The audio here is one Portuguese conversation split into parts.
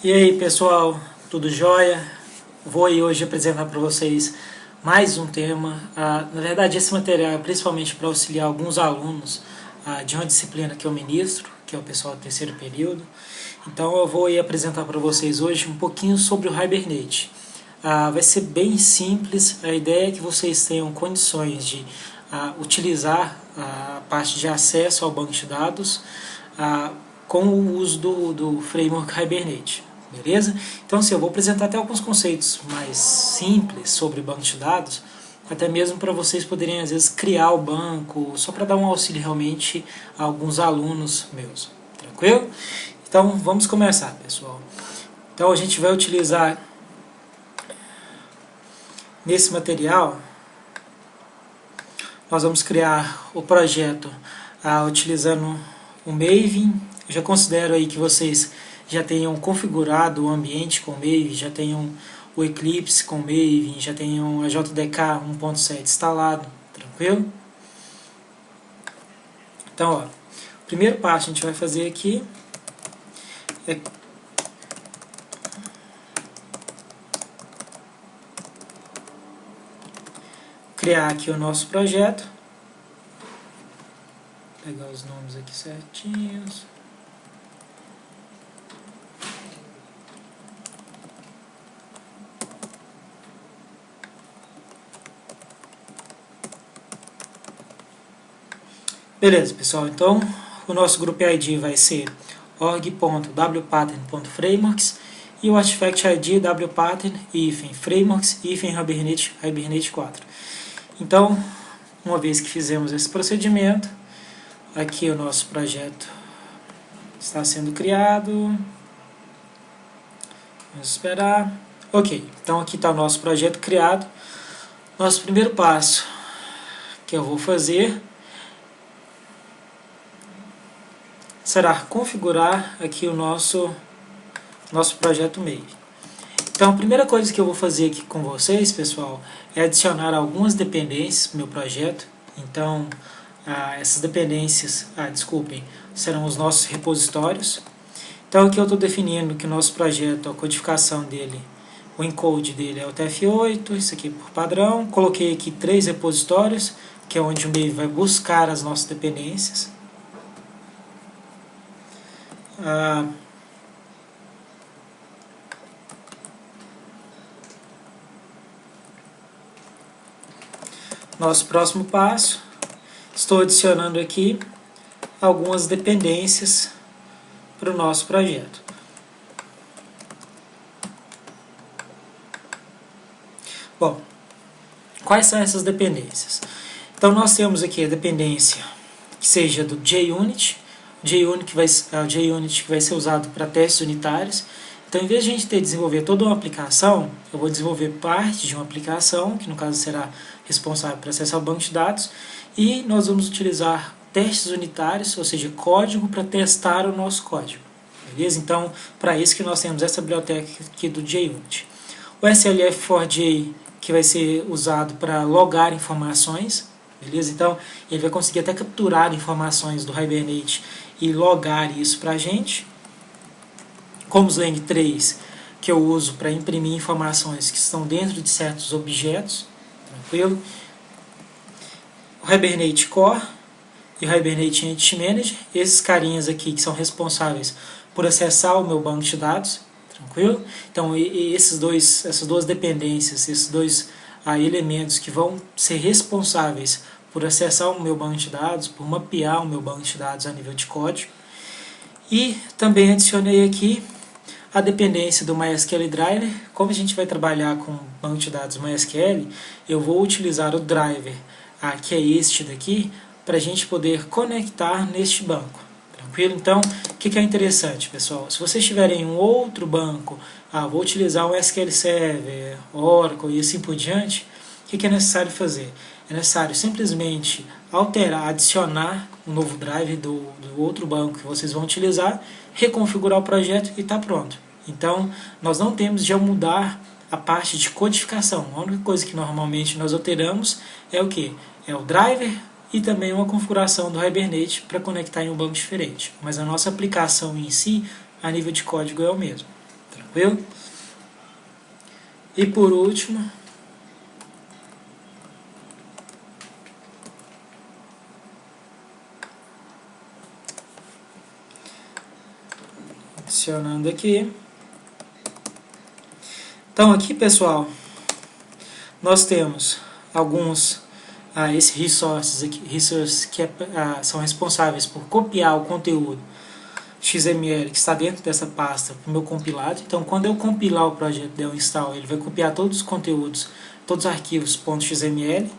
E aí pessoal, tudo jóia? Vou aí hoje apresentar para vocês mais um tema. Na verdade esse material é principalmente para auxiliar alguns alunos de uma disciplina que eu ministro, que é o pessoal do terceiro período. Então eu vou aí apresentar para vocês hoje um pouquinho sobre o Hibernate. Vai ser bem simples, a ideia é que vocês tenham condições de utilizar a parte de acesso ao banco de dados com o uso do framework Hibernate. Beleza? Então, eu vou apresentar até alguns conceitos mais simples sobre banco de dados, até mesmo para vocês poderem, às vezes, criar o banco, só para dar um auxílio realmente a alguns alunos meus. Tranquilo? Então, vamos começar, pessoal. Então, a gente vai utilizar nesse material, nós vamos criar o projeto utilizando o Maven. Eu já considero aí que vocês já tenham configurado o ambiente com Maven, já tenham o Eclipse com Maven, já tenham a JDK 1.7 instalado, tranquilo? Então, ó, o primeiro passo que a gente vai fazer aqui é criar aqui o nosso projeto, pegar os nomes aqui certinhos. Beleza, pessoal, então o nosso grupo ID vai ser org.wpattern.frameworks e o artifact ID wpattern-frameworks-hibernate 4. Então, uma vez que fizemos esse procedimento, aqui o nosso projeto está sendo criado. Vamos esperar. Ok, então aqui está o nosso projeto criado. Nosso primeiro passo que eu vou fazer será configurar aqui o nosso projeto Maven. Então, a primeira coisa que eu vou fazer aqui com vocês, pessoal, é adicionar algumas dependências no meu projeto. Então, essas dependências, serão os nossos repositórios. Então, aqui eu estou definindo que o nosso projeto, a codificação dele, o encode dele é o TF8, isso aqui por padrão. Coloquei aqui 3 repositórios, que é onde o Maven vai buscar as nossas dependências. Nosso próximo passo, estou adicionando aqui algumas dependências para o nosso projeto. Bom, quais são essas dependências? Então nós temos aqui a dependência que seja do JUnit, o JUnit que vai ser usado para testes unitários. Então, em vez de a gente desenvolver toda uma aplicação, eu vou desenvolver parte de uma aplicação, que no caso será responsável por acessar o banco de dados, e nós vamos utilizar testes unitários, ou seja, código para testar o nosso código. Beleza? Então, para isso que nós temos essa biblioteca aqui do JUnit. O SLF4j, que vai ser usado para logar informações, beleza? Então, ele vai conseguir até capturar informações do Hibernate e logar isso para a gente. Como os lang3, que eu uso para imprimir informações que estão dentro de certos objetos, tranquilo? O Hibernate Core e o Hibernate Entity Manager, esses carinhas aqui que são responsáveis por acessar o meu banco de dados, tranquilo? Então, essas duas dependências, esses dois elementos que vão ser responsáveis por acessar o meu banco de dados, por mapear o meu banco de dados a nível de código. E também adicionei aqui a dependência do MySQL Driver. Como a gente vai trabalhar com banco de dados MySQL, eu vou utilizar o driver, que é este daqui, para a gente poder conectar neste banco. Tranquilo? Então, o que é interessante, pessoal? Se vocês tiverem um outro banco, vou utilizar o SQL Server, Oracle e assim por diante, o que é necessário fazer? É necessário simplesmente alterar, adicionar um novo drive do outro banco que vocês vão utilizar, reconfigurar o projeto e está pronto. Então, nós não temos de mudar a parte de codificação. A única coisa que normalmente nós alteramos é o que? É o driver e também uma configuração do Hibernate para conectar em um banco diferente. Mas a nossa aplicação em si, a nível de código, é o mesmo. Tranquilo? E por último, adicionando aqui. Então aqui, pessoal, nós temos alguns esses resources aqui, que são responsáveis por copiar o conteúdo XML que está dentro dessa pasta para o meu compilado. Então, quando eu compilar o projeto Del Install, ele vai copiar todos os conteúdos, todos os arquivos .xml.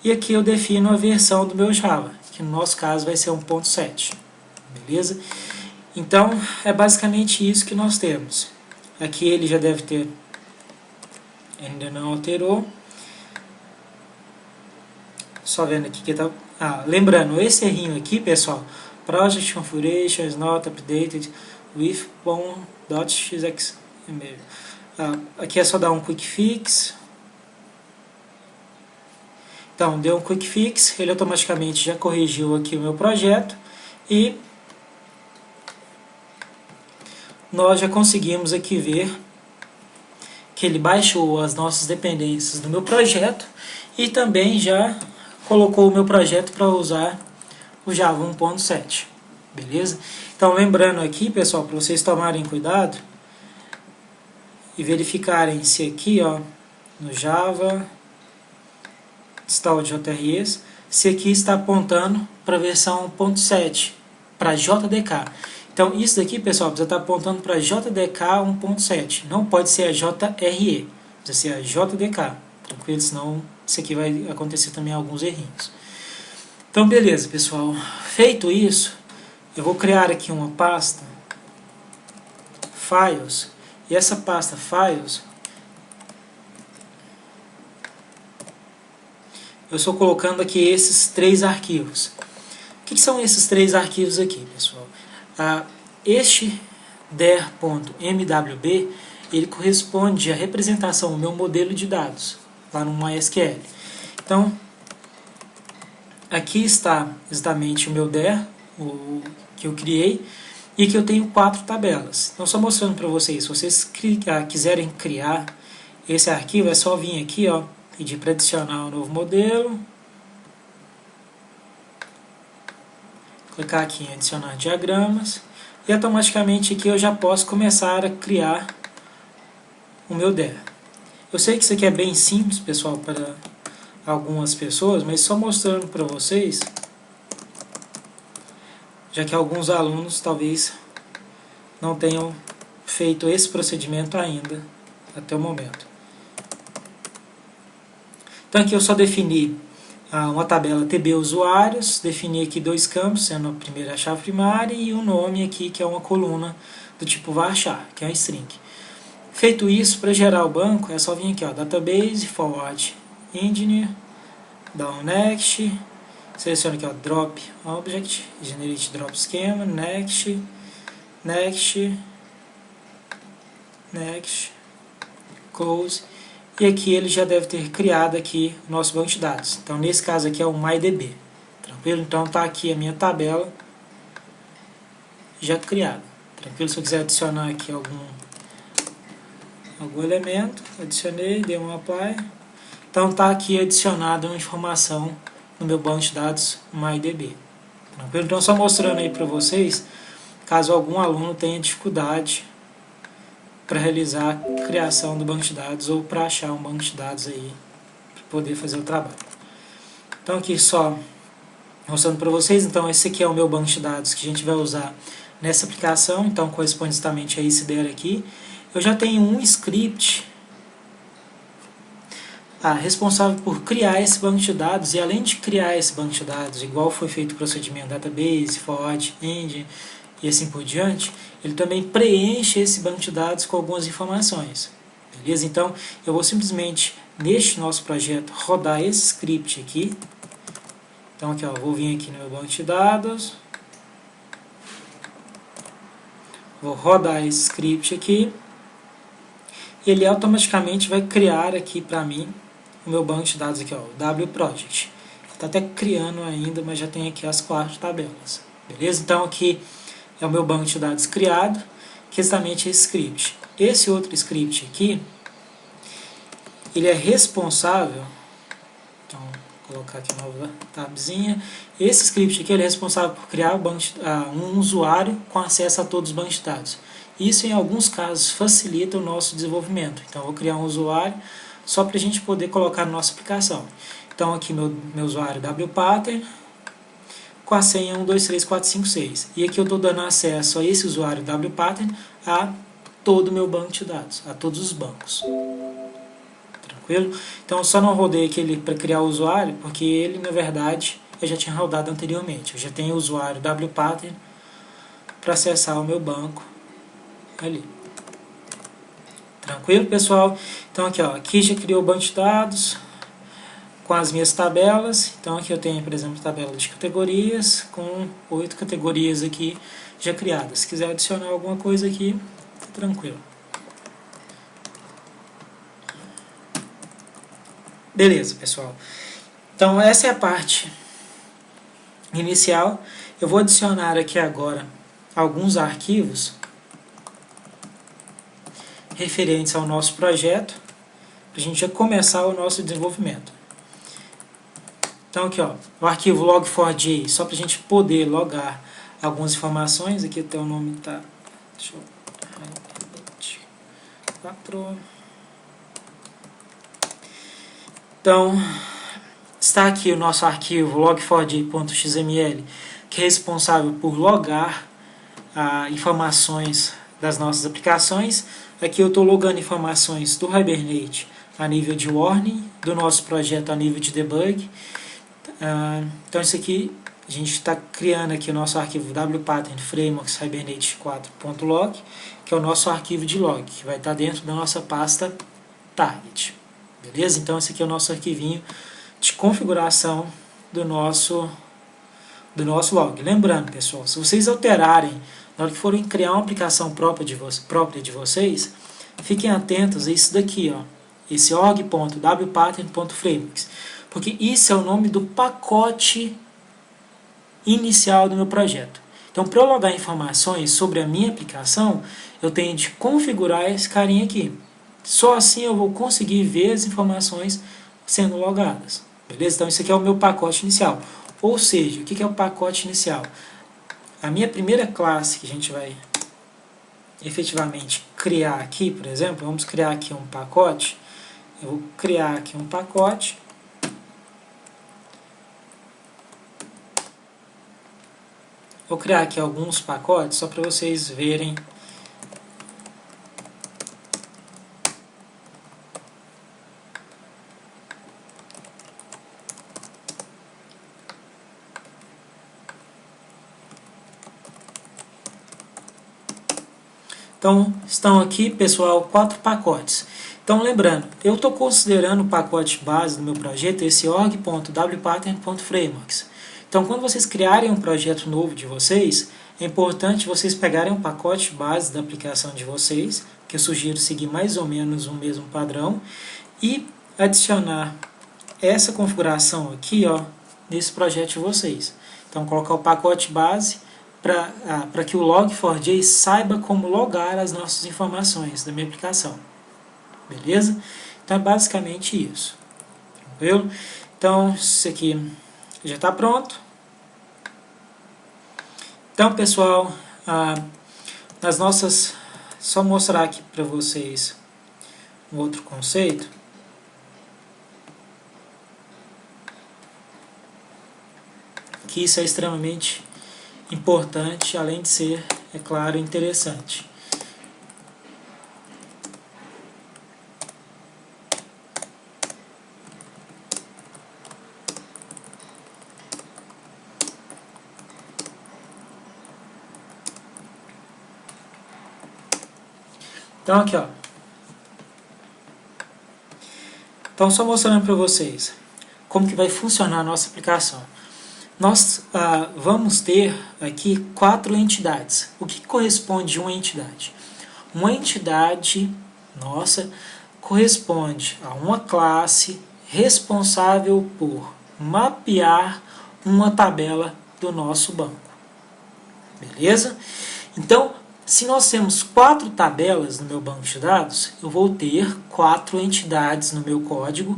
E aqui eu defino a versão do meu Java, que no nosso caso vai ser 1.7. Beleza? Então, é basicamente isso que nós temos. Aqui ele já deve ter, ainda não alterou. Só vendo aqui que tá. Lembrando, esse errinho aqui, pessoal, project configuration is not updated with .xml. Aqui é só dar um quick fix. Então, deu um quick fix, ele automaticamente já corrigiu aqui o meu projeto e nós já conseguimos aqui ver que ele baixou as nossas dependências do meu projeto e também já colocou o meu projeto para usar o Java 1.7, beleza? Então, lembrando aqui, pessoal, para vocês tomarem cuidado e verificarem se aqui, ó, no Java install JREs, se aqui está apontando para a versão 1.7, para JDK. Então, isso daqui, pessoal, precisa estar apontando para JDK 1.7, não pode ser a JRE, precisa ser a JDK, tranquilo? Senão isso aqui vai acontecer também alguns errinhos. Então, beleza, pessoal. Feito isso, eu vou criar aqui uma pasta Files, e essa pasta Files eu estou colocando aqui esses 3 arquivos. O que são esses 3 arquivos aqui, pessoal? Este der.mwb ele corresponde à representação do meu modelo de dados lá no MySQL. Então, aqui está exatamente o meu der, que eu criei, e que eu tenho 4 tabelas. Então, só mostrando para vocês, se vocês quiserem criar esse arquivo, é só vir aqui, ó, pedir para adicionar um novo modelo, clicar aqui em adicionar diagramas, e automaticamente aqui eu já posso começar a criar o meu der. Eu sei que isso aqui é bem simples, pessoal, para algumas pessoas, mas só mostrando para vocês, já que alguns alunos talvez não tenham feito esse procedimento ainda, até o momento. Então aqui eu só defini uma tabela TB usuários, defini aqui 2 campos, sendo a primeira a chave primária e o nome aqui, que é uma coluna do tipo varchar, que é um string. Feito isso, para gerar o banco, é só vir aqui, ó, database, forward engineer, down next, seleciono aqui, ó, drop object, generate drop schema, next, close. E aqui ele já deve ter criado aqui o nosso banco de dados. Então, nesse caso aqui é o MyDB. Tranquilo? Então, está aqui a minha tabela já criada. Tranquilo? Se eu quiser adicionar aqui algum elemento, adicionei, dei um apply. Então, está aqui adicionada uma informação no meu banco de dados MyDB. Tranquilo? Então, só mostrando aí para vocês, caso algum aluno tenha dificuldade para realizar a criação do banco de dados ou para achar um banco de dados aí para poder fazer o trabalho. Então aqui só mostrando para vocês, então esse aqui é o meu banco de dados que a gente vai usar nessa aplicação, então corresponde exatamente a esse der aqui. Eu já tenho um script responsável por criar esse banco de dados, e além de criar esse banco de dados, igual foi feito o procedimento database, forward engine e assim por diante, ele também preenche esse banco de dados com algumas informações. Beleza? Então, eu vou simplesmente, neste nosso projeto, rodar esse script aqui. Então, aqui, ó, vou vir aqui no meu banco de dados. Vou rodar esse script aqui. E ele automaticamente vai criar aqui para mim o meu banco de dados aqui, ó, o wproject. Está até criando ainda, mas já tem aqui as 4 tabelas. Beleza? Então, aqui é o meu banco de dados criado, que é exatamente esse script. esse outro script aqui, ele é responsável, então vou colocar aqui uma nova tabzinha, esse script aqui ele é responsável por criar um usuário com acesso a todos os bancos de dados. Isso em alguns casos facilita o nosso desenvolvimento, então eu vou criar um usuário só para a gente poder colocar na nossa aplicação. Então aqui meu usuário wpattern, com a senha 123456. E aqui eu estou dando acesso a esse usuário wpattern a todo o meu banco de dados, a todos os bancos. Tranquilo? Então eu só não rodei aquele para criar o usuário, porque ele, na verdade, eu já tinha rodado anteriormente. Eu já tenho o usuário wpattern para acessar o meu banco ali. Tranquilo, pessoal? Então aqui, ó, aqui já criou o banco de dados com as minhas tabelas. Então aqui eu tenho, por exemplo, tabela de categorias com 8 categorias aqui já criadas. Se quiser adicionar alguma coisa aqui, tá tranquilo. Beleza, pessoal. Então essa é a parte inicial. Eu vou adicionar aqui agora alguns arquivos referentes ao nosso projeto, para a gente já começar o nosso desenvolvimento. Então aqui, ó, o arquivo log4j, só para a gente poder logar algumas informações. Aqui até o nome tá, deixa eu, 4. Então está aqui o nosso arquivo log4j.xml, que é responsável por logar informações das nossas aplicações. Aqui eu estou logando informações do Hibernate a nível de warning, do nosso projeto a nível de debug. Então isso aqui, a gente está criando aqui o nosso arquivo wpattern frameworks hibernate 4.log, que é o nosso arquivo de log, que vai estar dentro da nossa pasta target. Beleza? Então esse aqui é o nosso arquivinho de configuração do nosso log. Lembrando, pessoal, se vocês alterarem na hora que forem criar uma aplicação própria de vocês, fiquem atentos a isso daqui, ó, esse org.wpattern.frameworks, porque isso é o nome do pacote inicial do meu projeto. Então, para eu logar informações sobre a minha aplicação, eu tenho de configurar esse carinha aqui. Só assim eu vou conseguir ver as informações sendo logadas. Beleza? Então, isso aqui é o meu pacote inicial. Ou seja, o que é o pacote inicial? A minha primeira classe que a gente vai efetivamente criar aqui, por exemplo, vamos criar aqui um pacote. Eu vou criar aqui um pacote. Vou criar aqui alguns pacotes só para vocês verem. Então, estão aqui, pessoal, 4 pacotes. Então, lembrando, eu estou considerando o pacote base do meu projeto, esse org.wpattern.frameworks. Então, quando vocês criarem um projeto novo de vocês, é importante vocês pegarem um pacote base da aplicação de vocês, que eu sugiro seguir mais ou menos o mesmo padrão, e adicionar essa configuração aqui, ó, nesse projeto de vocês. Então, colocar o pacote base para que o log4j saiba como logar as nossas informações da minha aplicação. Beleza? Então é basicamente isso. Tranquilo? Então isso aqui já está pronto. Então, pessoal, nas nossas, só mostrar aqui para vocês um outro conceito. Que isso é extremamente importante, além de ser, é claro, interessante. Então aqui, ó. Então só mostrando para vocês como que vai funcionar a nossa aplicação. Nós vamos ter aqui 4 entidades. O que corresponde a uma entidade? Uma entidade nossa corresponde a uma classe responsável por mapear uma tabela do nosso banco. Beleza? Então, Se nós temos 4 tabelas no meu banco de dados, eu vou ter 4 entidades no meu código,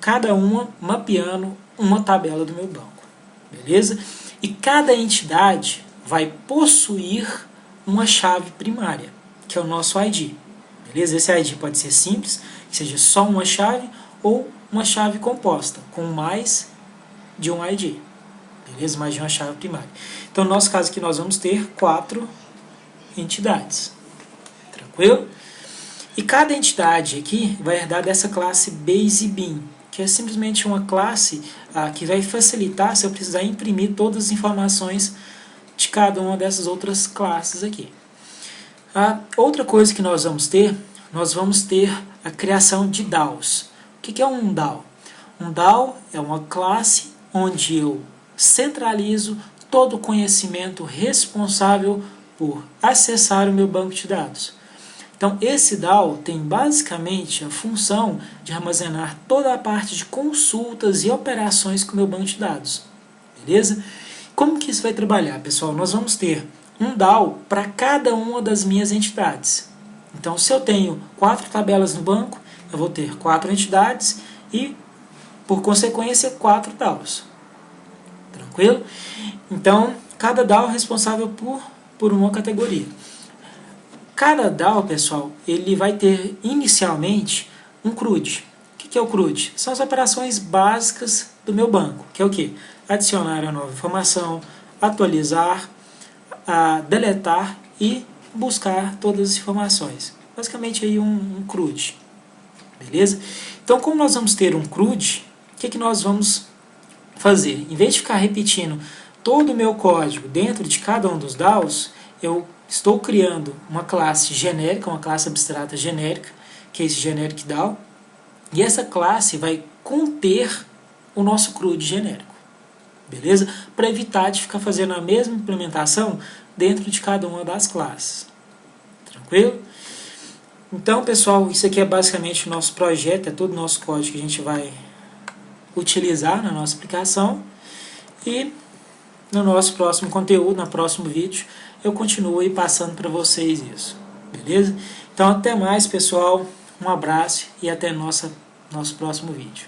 cada uma mapeando uma tabela do meu banco, beleza? E cada entidade vai possuir uma chave primária, que é o nosso ID, beleza? Esse ID pode ser simples, que seja só uma chave, ou uma chave composta, com mais de um ID, beleza? Mais de uma chave primária. Então, no nosso caso aqui, nós vamos ter 4 entidades, tranquilo? E cada entidade aqui vai herdar dessa classe Base Bean, que é simplesmente uma classe que vai facilitar se eu precisar imprimir todas as informações de cada uma dessas outras classes aqui. Outra coisa que nós vamos ter a criação de DAOs. O que é um DAO? Um DAO é uma classe onde eu centralizo todo o conhecimento responsável por acessar o meu banco de dados. Então, esse DAO tem basicamente a função de armazenar toda a parte de consultas e operações com o meu banco de dados. Beleza? Como que isso vai trabalhar, pessoal? Nós vamos ter um DAO para cada uma das minhas entidades. Então, se eu tenho 4 tabelas no banco, eu vou ter 4 entidades e, por consequência, 4 DAOs. Tranquilo? Então, cada DAO é responsável por uma categoria. Cada DAO, pessoal, ele vai ter inicialmente um CRUD. O que é o CRUD? São as operações básicas do meu banco, que é o quê? Adicionar a nova informação, atualizar, deletar e buscar todas as informações. Basicamente aí um CRUD. Beleza? Então, como nós vamos ter um CRUD, o que nós vamos fazer? Em vez de ficar repetindo todo o meu código dentro de cada um dos DAOs, eu estou criando uma classe genérica, uma classe abstrata genérica, que é esse generic DAO, e essa classe vai conter o nosso CRUD genérico, beleza? Para evitar de ficar fazendo a mesma implementação dentro de cada uma das classes, tranquilo? Então, pessoal, isso aqui é basicamente o nosso projeto, é todo o nosso código que a gente vai utilizar na nossa aplicação, e no nosso próximo conteúdo, no próximo vídeo, eu continuo aí passando para vocês isso, beleza? Então, até mais, pessoal, um abraço e até nosso próximo vídeo.